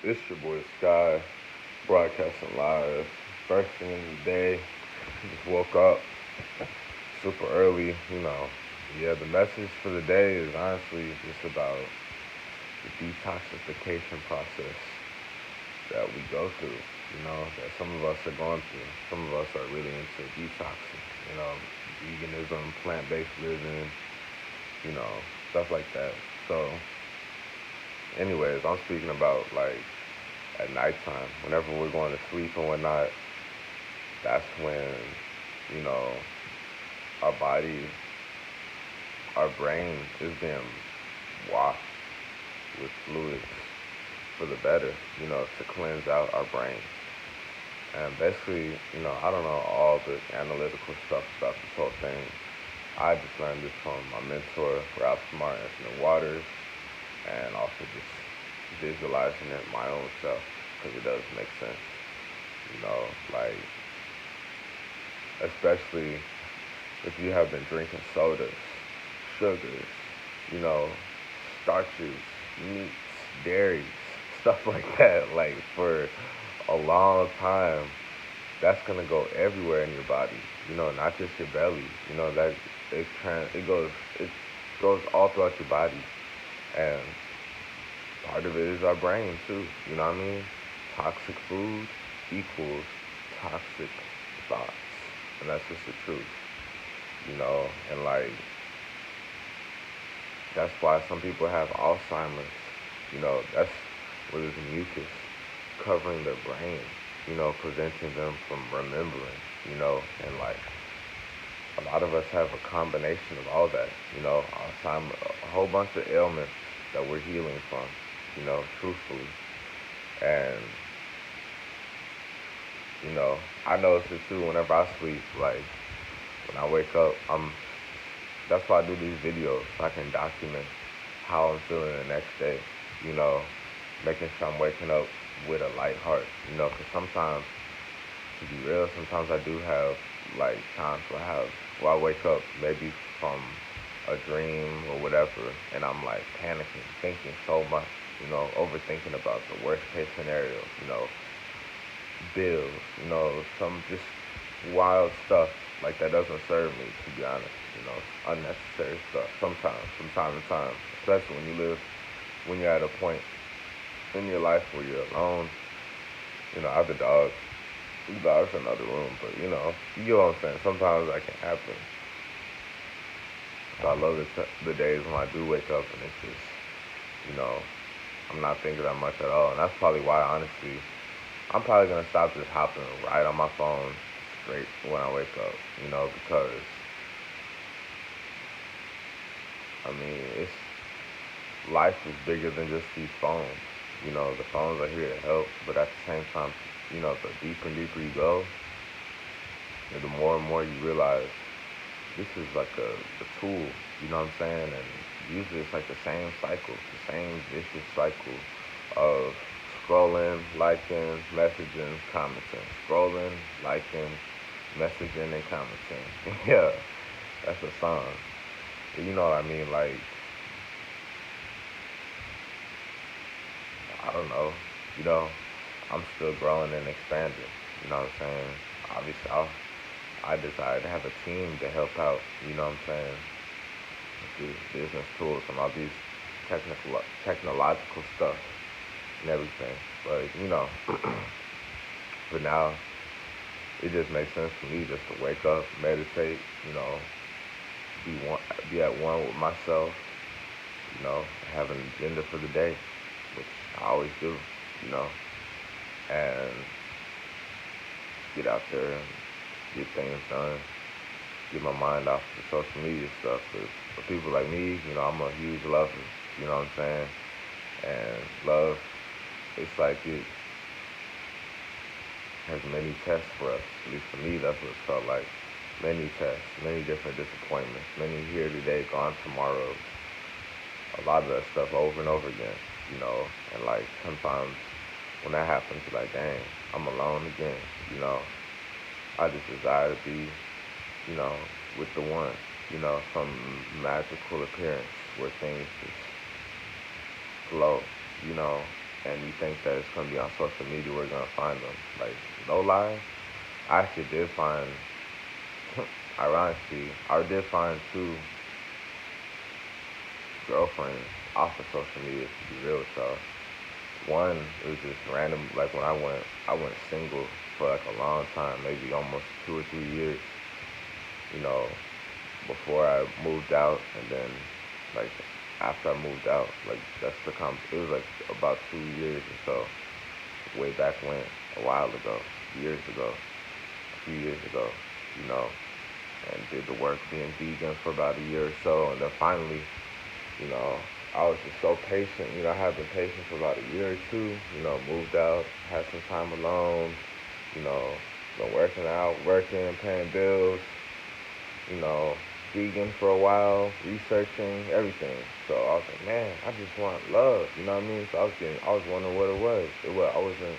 It's your boy Sky, broadcasting live. First thing in the day, just woke up super early. Yeah, the message for the day is honestly just about the detoxification process that we go through, that some of us are going through. Some of us are really into detoxing, veganism, plant based living, you know, stuff like that. So, anyways, I'm speaking about like at nighttime, whenever we're going to sleep and whatnot, that's when, you know, our body, our brain is being washed with fluids for the better, to cleanse out our brain. And basically, I don't know all the analytical stuff about this whole thing. I just learned this from my mentor, Ralph Smart, Anthony Waters, and also just visualizing it my own self because it does make sense. Like, especially if you have been drinking sodas, sugars, you know, starches, meats, dairies, stuff like that, like for a long time, that's gonna go everywhere in your body. Not just your belly. That it goes all throughout your body, and part of it is our brain too. You know what I mean? Toxic food equals toxic thoughts, and that's just the truth. And like that's why some people have Alzheimer's. That's where there's mucus covering their brain, preventing them from remembering, and like a lot of us have a combination of all that, Alzheimer's, a whole bunch of ailments that we're healing from, truthfully. And, you know, I notice it too whenever I sleep, like when I wake up, that's why I do these videos, so I can document how I'm feeling the next day, you know, making sure I'm waking up with a light heart, because sometimes, to be real, sometimes I do have like times where I wake up maybe from a dream or whatever, and I'm like panicking, thinking so much, overthinking about the worst case scenario, bills, some just wild stuff like that doesn't serve me, to be honest, unnecessary stuff sometimes, from time to time, especially when you're at a point in your life where you're alone. I have the dog. The dog's in another room, but you get what I'm saying. Sometimes that can happen. So I love the days when I do wake up and it's just, you know, I'm not thinking that much at all. And that's probably why, honestly, I'm probably going to stop just hopping right on my phone straight when I wake up, because, I mean, life is bigger than just these phones. The phones are here to help, but at the same time, the deeper and deeper you go, the more and more you realize this is like a tool, you know what I'm saying? And usually it's like the same cycle, the same vicious cycle of scrolling, liking, messaging, commenting. Scrolling, liking, messaging, and commenting. Yeah, that's a song. You know what I mean? Like, I don't know. You know, I'm still growing and expanding. You know what I'm saying? Obviously, I desire to have a team to help out. You know what I'm saying? With these business tools and all these technological stuff and everything. But for now, it just makes sense for me just to wake up, meditate. You know, be at one with myself. Have an agenda for the day, which I always do. You know, and get out there and get things done. Get my mind off the social media stuff. 'Cause for people like me, I'm a huge lover. You know what I'm saying? And love, it's like it has many tests for us. At least for me, that's what it felt like. Many tests, many different disappointments, many here today, gone tomorrow. A lot of that stuff over and over again, And like sometimes when that happens, you're like, dang, I'm alone again, you know. I just desire to be, you know, with the one, some magical appearance where things just flow, you know. and you think that it's gonna be on social media where you're gonna find them. Like, no lie, I actually did find, ironically, I did find two girlfriends off of social media, to be real with y'all. One, it was just random. Like when I went single for like a long time, maybe almost 2 or 3 years. You know, before I moved out, and then like after I moved out, like that's the it was like about 2 years or so, way back when, a while ago, years ago, a few years ago. You know, and did the work being vegan for about a year or so, and then finally, you know, I was just so patient. You know, I had been patient for about a year or two. You know, moved out, had some time alone. You know, been working out, working, paying bills. You know, vegan for a while, researching everything. So I was like, man, I just want love. You know what I mean? So I was wondering what it was. I wasn't,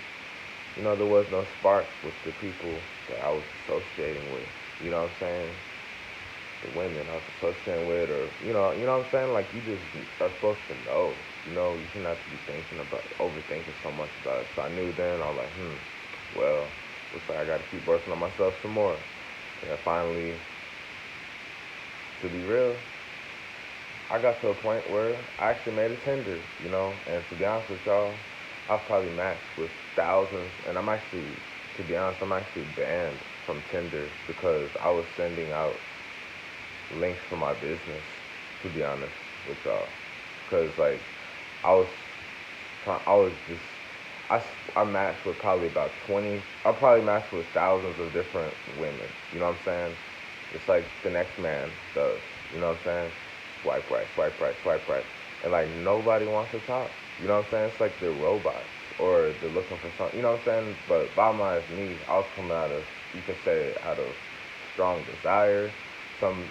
there was no spark with the people that I was associating with. You know what I'm saying? The women I was associating with, or you know what I'm saying? Like you just are supposed to know. You shouldn't have to be thinking about overthinking so much about it. So I knew then. I was like, well, looks like I got to keep working on myself some more. And then finally, to be real, I got to a point where I actually made a Tinder. And to be honest with y'all, I've probably matched with thousands, and to be honest, I'm actually banned from Tinder because I was sending out links for my business, to be honest with y'all. Because, like, I was, I was just, I matched with probably about 20, I probably matched with thousands of different women. You know what I'm saying? It's like the next man does. You know what I'm saying? Swipe right, swipe right, swipe right. And, like, nobody wants to talk. You know what I'm saying? It's like they're robots or they're looking for something. You know what I'm saying? But bottom line is me, I was coming out of, you could say, out of strong desire. Some,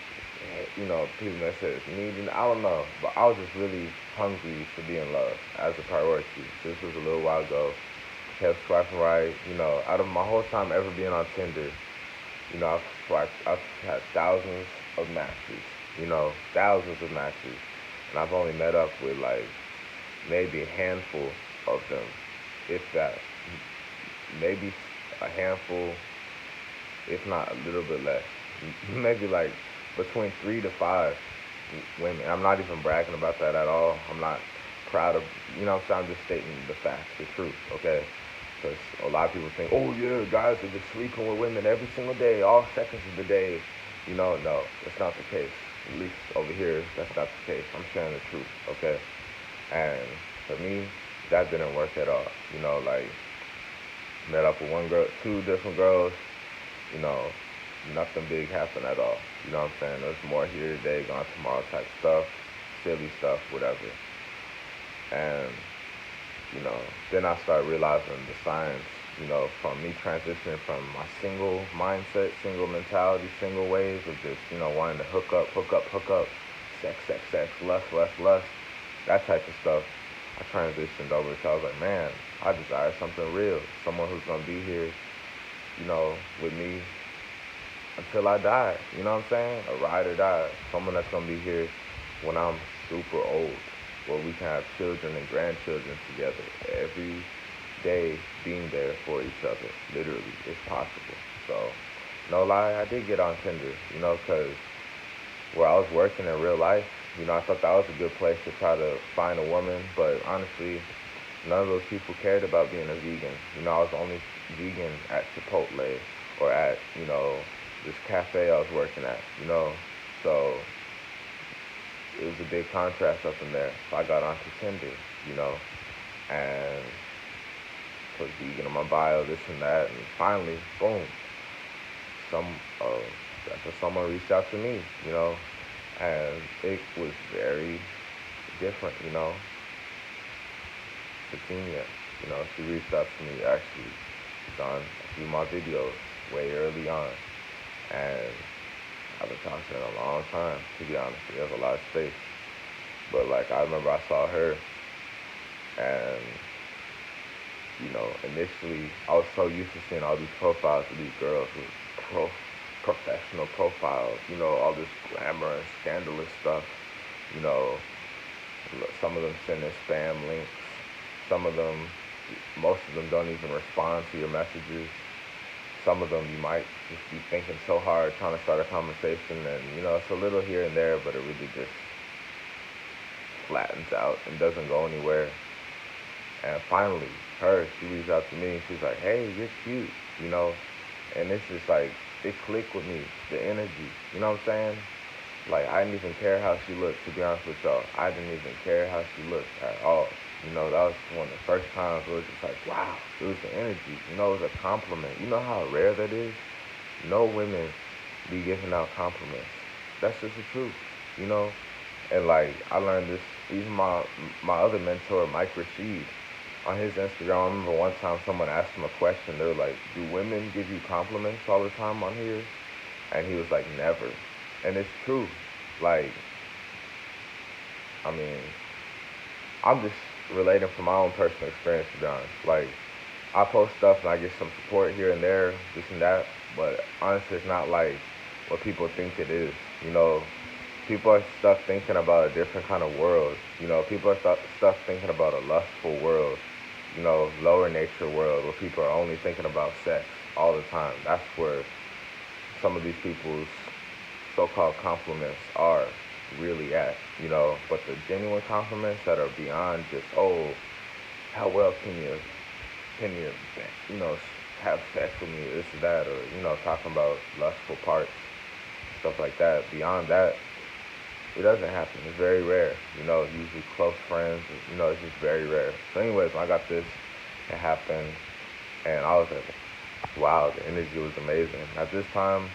people may say it's needing. I don't know. But I was just really hungry to be in love as a priority. This was a little while ago. Kept swiping right. Out of my whole time ever being on Tinder, I've had thousands of matches, thousands of matches. And I've only met up with like maybe a handful of them, if that. Maybe a handful, if not a little bit less. Maybe like between 3 to 5 women. I'm not even bragging about that at all. I'm not proud of, what I'm saying? I'm just stating the facts, the truth, okay? Because a lot of people think, oh yeah, guys are just sleeping with women every single day, all seconds of the day. No, that's not the case. At least over here, that's not the case. I'm sharing the truth, okay? And for me, that didn't work at all. Like met up with one girl, two different girls, you know, nothing big happened at all. You know what I'm saying? There's more here today, gone tomorrow type stuff, silly stuff, whatever. And you know, then I started realizing the signs, from me transitioning from my single mindset, single mentality, single ways of just, wanting to hook up, hook up, hook up, sex, sex, sex, lust, lust, lust, that type of stuff. I transitioned over to, I was like, man, I desire something real, someone who's going to be here, with me until I die. You know what I'm saying? A ride or die. Someone that's going to be here when I'm super old, where we can have children and grandchildren together every day, being there for each other. Literally, it's possible. So, no lie, I did get on Tinder, because where I was working in real life, I thought that was a good place to try to find a woman, but honestly, none of those people cared about being a vegan. I was only vegan at Chipotle or at, this cafe I was working at, So it was a big contrast up in there. So I got onto Tinder, you know, and put vegan on my bio, this and that, and finally, boom, some uh, that's when someone reached out to me, and it was very different, Virginia, she reached out to me actually. She's on a few of my videos way early on, and I've been talking to her a long time, to be honest. There's a lot of space. But like I remember I saw her and initially I was so used to seeing all these profiles of these girls with professional profiles, all this glamour and scandalous stuff, you know, some of them sending spam links, Some of them, most of them don't even respond to your messages. Some of them you might just be thinking so hard trying to start a conversation, and it's a little here and there, but it really just flattens out and doesn't go anywhere. And finally, she reached out to me and she's like, "Hey, you're cute," you know, and it's just like it clicked with me, the energy. You know what I'm saying? Like I didn't even care how she looked. To be honest with y'all, I didn't even care how she looked at all. That was one of the first times where it was just like, wow, it was the energy. It was a compliment. You know how rare that is? No women be giving out compliments. That's just the truth, you know? And like, I learned this, even my other mentor, Mike Rashid, on his Instagram, I remember one time someone asked him a question. They were like, do women give you compliments all the time on here? And he was like, never. And it's true. Like, I mean, I'm just relating from my own personal experience, to be honest. Like, I post stuff and I get some support here and there, this and that, but honestly, it's not like what people think it is. You know, people are stuck thinking about a different kind of world. People are stuck thinking about a lustful world, lower nature world where people are only thinking about sex all the time. That's where some of these people's so-called compliments are really at, but the genuine compliments that are beyond just, oh, how well can you, you know, have sex with me, this or that, or, talking about lustful parts, stuff like that. Beyond that, it doesn't happen. It's very rare. Usually close friends, it's just very rare. So anyways, when I got this, it happened, and I was like, wow, the energy was amazing. At this time,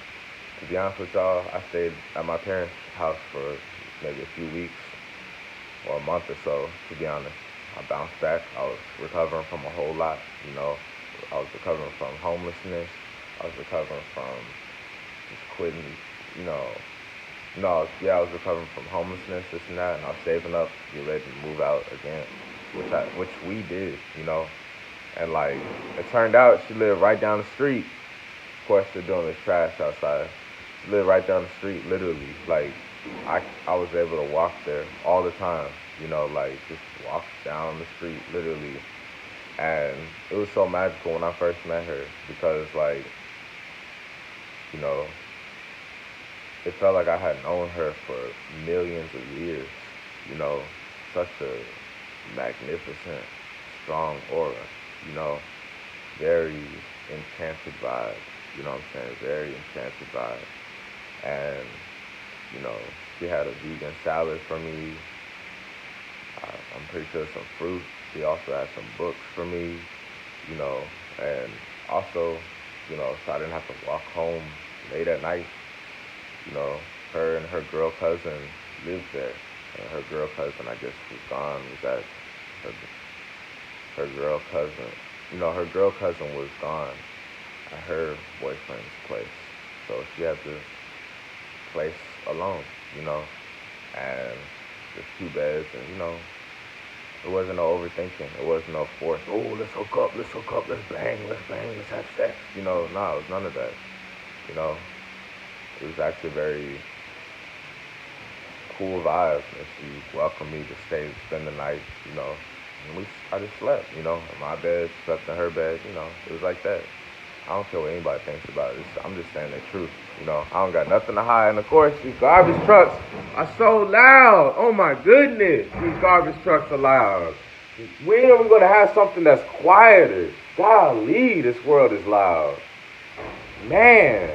to be honest with y'all, I stayed at my parents' house for maybe a few weeks or a month or so, to be honest. I bounced back. I was recovering from a whole lot, you know. I was recovering from homelessness. I was recovering from just quitting, you know. No, yeah, I was recovering from homelessness, this and that, and I was saving up to get ready to move out again, which we did, And like, it turned out she lived right down the street. Of course, they're doing this trash outside. She lived right down the street, literally. Like, I was able to walk there all the time, like just walk down the street, literally. And it was so magical when I first met her because, like, you know, it felt like I had known her for millions of years, you know, such a magnificent, strong aura, you know, very enchanted vibe, you know what I'm saying, very enchanted vibe. And, you know, she had a vegan salad for me. I'm pretty sure some fruit. She also had some books for me, you know, and also, so I didn't have to walk home late at night. You know, her and her girl cousin lived there. And her girl cousin, I guess, was gone. Was at her girl cousin. Her girl cousin was gone at her boyfriend's place. So she had the place alone, and just two beds, and it wasn't no overthinking. It wasn't no force. Oh, let's hook up, let's bang, let's have sex. No, it was none of that. You know, it was actually a very cool vibe, and she welcomed me to stay, spend the night. And I just slept. In my bed, slept in her bed. It was like that. I don't care what anybody thinks about it. I'm just saying the truth. I don't got nothing to hide. And of course, these garbage trucks are so loud. Oh my goodness, these garbage trucks are loud. When are we going to have something that's quieter? Golly, this world is loud. Man.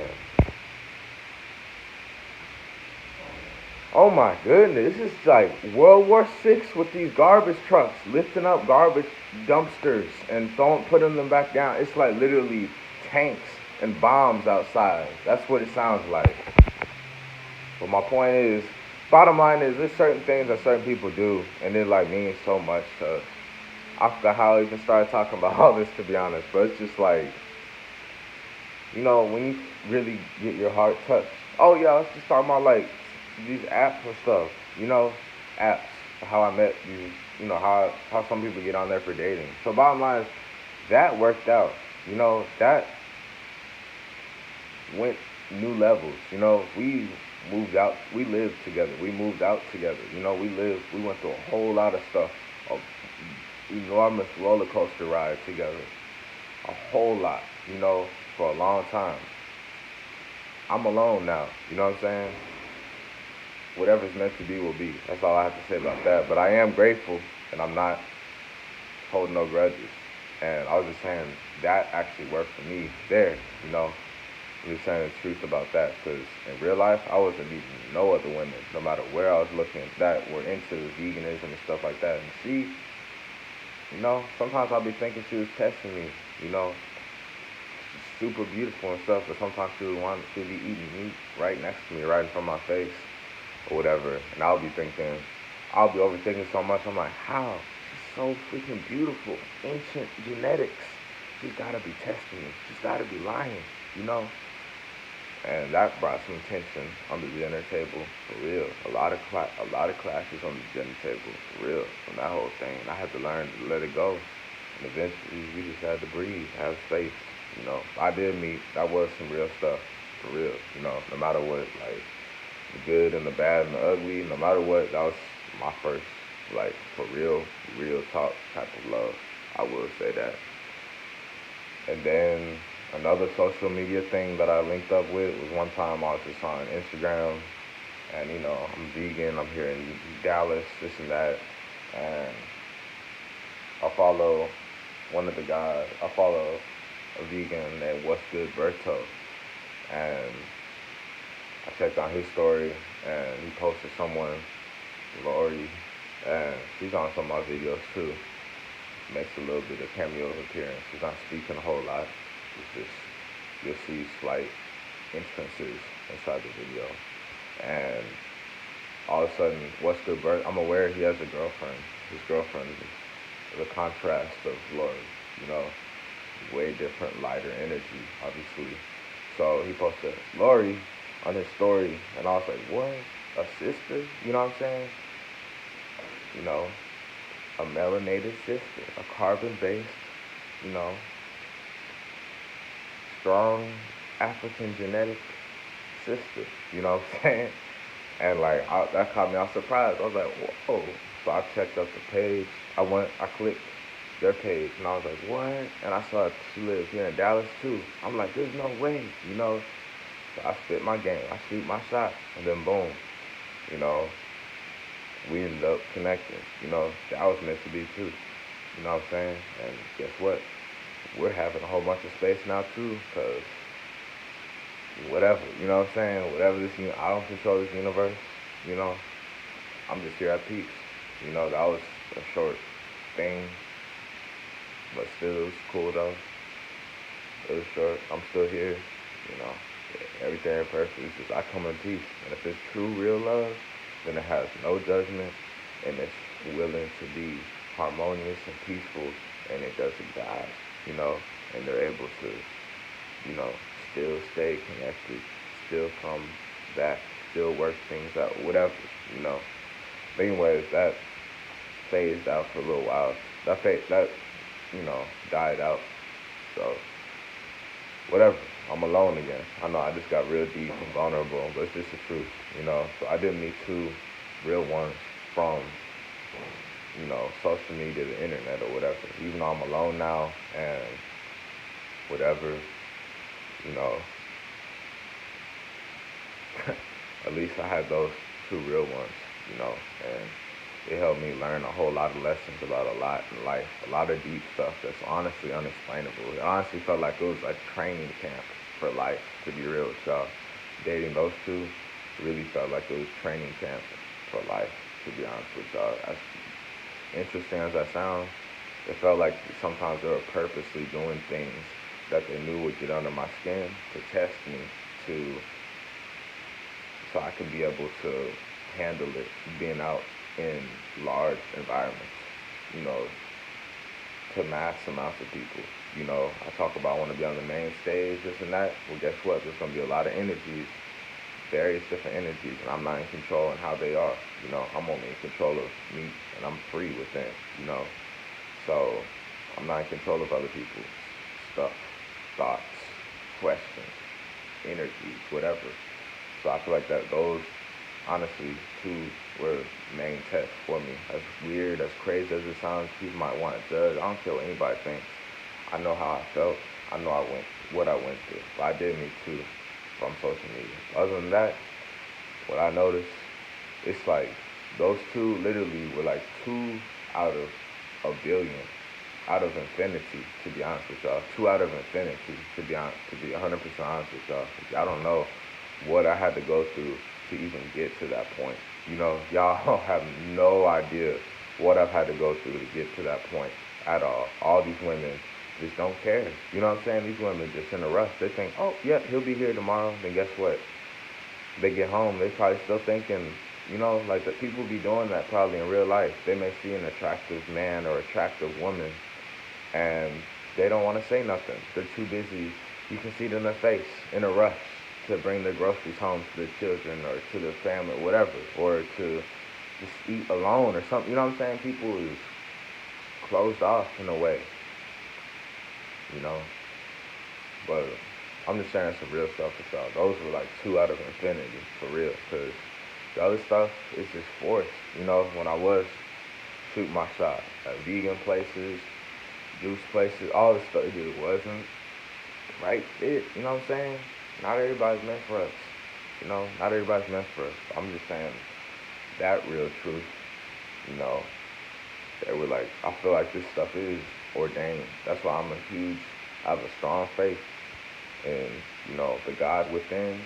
Oh my goodness, this is like World War Six with these garbage trucks lifting up garbage dumpsters and putting them back down. It's like literally tanks and bombs outside. That's what it sounds like. But my point is, bottom line is, there's certain things that certain people do, and it like means so much to. I forgot how I even started talking about all this, to be honest. But it's just like, when you really get your heart touched. Oh yeah, let's just talk about like these apps and stuff. Apps. How I met these. How some people get on there for dating. So bottom line is, that worked out. That went new levels. We moved out. We lived together. We moved out together. We went through a whole lot of stuff. enormous roller coaster ride together. A whole lot, for a long time. I'm alone now, you know what I'm saying? Whatever's meant to be will be. That's all I have to say about that. But I am grateful, and I'm not holding no grudges. And I was just saying that actually worked for me there, you know. I'm just saying the truth about that, because in real life, I wasn't meeting no other women, no matter where I was looking, that were into veganism and stuff like that. And she, sometimes I'll be thinking she was testing me, you know, super beautiful and stuff, but sometimes she'll be eating meat right next to me, right in front of my face, or whatever, and I'll be overthinking so much. I'm like, how? She's so freaking beautiful, ancient genetics. She's gotta be testing me. She's gotta be lying, you know. And that brought some tension on the dinner table, for real. A lot of clashes on the dinner table, for real, from that whole thing. And I had to learn to let it go. And eventually, we just had to breathe, have space, you know. I did meet, that was some real stuff, for real, no matter what, like, the good and the bad and the ugly, no matter what, that was my first, like, for real talk type of love. I will say that. And then another social media thing that I linked up with was one time I was just on Instagram, and I'm vegan, I'm here in Dallas, this and that, and I follow I follow a vegan named What's Good Berto, and I checked on his story, and he posted someone, Lori, and she's on some of my videos too. Makes a little bit of cameo appearance. She's not speaking a whole lot. It's just, you'll see slight instances inside the video. And all of a sudden, What's Good Bert? I'm aware he has a girlfriend. His girlfriend is the contrast of Lori, you know, way different, lighter energy, obviously. So he posted Lori on his story, and I was like, what? A sister? You know what I'm saying? You know, a melanated sister, a carbon-based, you know, strong African genetic sister. You know what I'm saying? And like that caught me off surprise. I was like, whoa. So I checked up the page. I clicked their page, and I was like, what? And I saw she lives here in Dallas too. I'm like, there's no way, you know. So I spit my game. I shoot my shot, and then boom, you know, we ended up connecting. You know, that was meant to be too. You know what I'm saying? And guess what? We're having a whole bunch of space now too, cause whatever, you know what I'm saying? Whatever I don't control this universe. You know, I'm just here at peace. You know, that was a short thing, but still, it was cool though. It was short. I'm still here. You know, everything ain't perfect. It's just I come in peace, and if it's true, real love, then it has no judgment, and it's willing to be harmonious and peaceful, and it doesn't die. You know, and they're able to, you know, still stay connected, still come back, still work things out, whatever. You know. But anyways, that phased out for a little while. That died out. So whatever. I'm alone again. I know I just got real deep and vulnerable, but it's just the truth, you know. So I did meet two real ones from, social media, the internet, or whatever. Even though I'm alone now and whatever, you know, at least I had those two real ones, and it helped me learn a whole lot of lessons about a lot in life, a lot of deep stuff that's honestly unexplainable. It honestly felt like it was a training camp for life, to be real with y'all. Dating those two really felt like it was training camp for life, to be honest with y'all. As interesting as that sounds, it felt like sometimes they were purposely doing things that they knew would get under my skin to test me, to so I could be able to handle it being out in large environments, you know, to mass amounts of people. I talk about I want to be on the main stage, this and that. Well, guess what? There's going to be a lot of energies, various different energies, and I'm not in control in how they are. I'm only in control of me, and I'm free within, So I'm not in control of other people's stuff, thoughts, questions, energies, whatever. So I feel like that those, honestly, two were main tests for me. As weird, as crazy as it sounds, people might want to judge. I don't care what anybody thinks. I know how I felt. I know what I went through. But I did me too from social media. Other than that, what I noticed, it's like those two literally were like two out of a billion, out of infinity. To be honest with y'all, two out of infinity. To be 100% honest with y'all, y'all don't know what I had to go through to even get to that point. Y'all have no idea what I've had to go through to get to that point at all. All these women just don't care. You know what I'm saying? These women just in a rush. They think, oh, yeah, he'll be here tomorrow. Then guess what? They get home, they probably still thinking, like the people be doing that probably in real life. They may see an attractive man or attractive woman and they don't want to say nothing. They're too busy. You can see it in their face, in a rush to bring their groceries home to their children or to their family, whatever, or to just eat alone or something. You know what I'm saying? People is closed off in a way, you know. But I'm just sharing some real stuff with y'all. Those were like two out of infinity, for real. Because the other stuff is just forced. When I was shooting my shot at vegan places, juice places, all this stuff, it just wasn't right fit. You know what I'm saying? Not everybody's meant for us. Not everybody's meant for us. I'm just saying that real truth. You know, they were like, I feel like this stuff is ordained. That's why I have a strong faith in, the God within,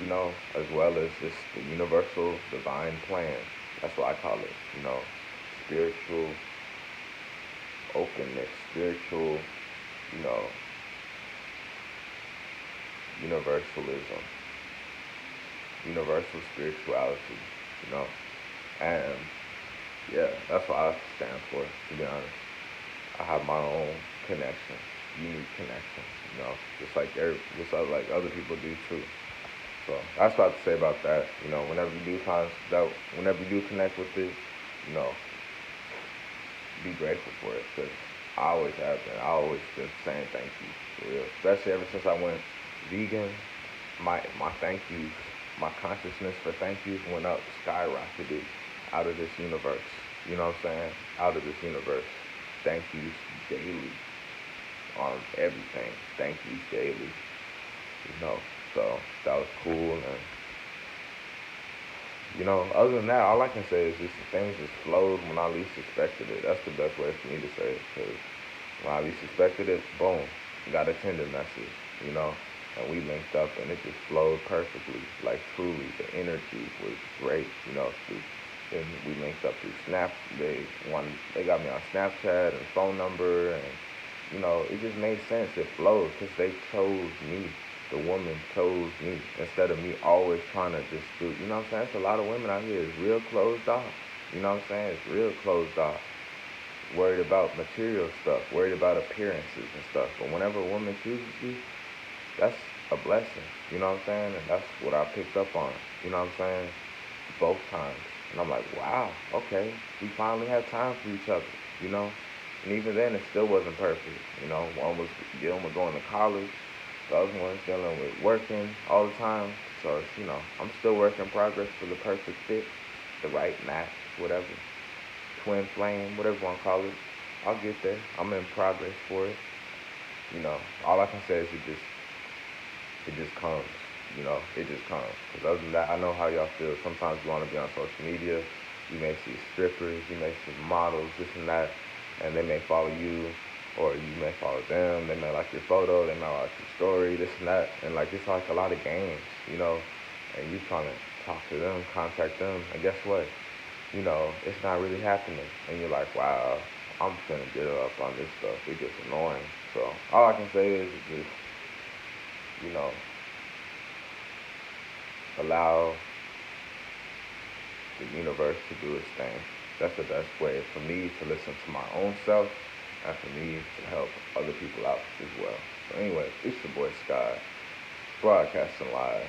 as well as just the universal divine plan. That's what I call it, spiritual openness, spiritual, you know, universalism, universal spirituality, you know. And yeah, that's what I stand for, to be honest. I have my own connection, unique connection, just like other people do too. So that's what I have to say about that. Whenever you do connect with it, you know, be grateful for it, because I always have been. I always been saying thank you, for real. Especially ever since I went vegan, my thank yous, my consciousness for thank yous went up, skyrocketed out of this universe. You know what I'm saying? Out of this universe. Thank yous daily on everything. Thank yous daily. So that was cool. And other than that, all I can say is just things just flowed when I least expected it. That's the best way for me to say it. Because when I least expected it, boom, got a Tinder message, and we linked up, and it just flowed perfectly. Like, truly, the energy was great, and we linked up through Snap. They got me on Snapchat and phone number, and it just made sense. It flowed because they chose me. The woman chose me instead of me always trying to just do. You know what I'm saying? It's a lot of women out here is real closed off. You know what I'm saying? It's real closed off. Worried about material stuff, worried about appearances and stuff. But whenever a woman chooses you, that's a blessing. You know what I'm saying? And that's what I picked up on. You know what I'm saying? Both times. And I'm like, wow, okay. We finally had time for each other, you know? And even then, it still wasn't perfect. One was dealing with going to college. The other one's dealing with working all the time. So, I'm still work in progress for the perfect fit, the right match, whatever. Twin flame, whatever you want to call it. I'll get there. I'm in progress for it. All I can say is it just comes. It just comes. Because other than that, I know how y'all feel. Sometimes you want to be on social media. You may see strippers, you may see models, this and that, and they may follow you, or you may follow them. They may like your photo, they may like your story, this and that. And it's like a lot of games, and you trying to talk to them, contact them, and guess what? It's not really happening. And you're like, wow, I'm finna get up on this stuff. It gets annoying. So all I can say is just, you know, allow the universe to do its thing. That's the best way for me to listen to my own self and for me to help other people out as well. So anyway, it's your boy Sky, broadcasting live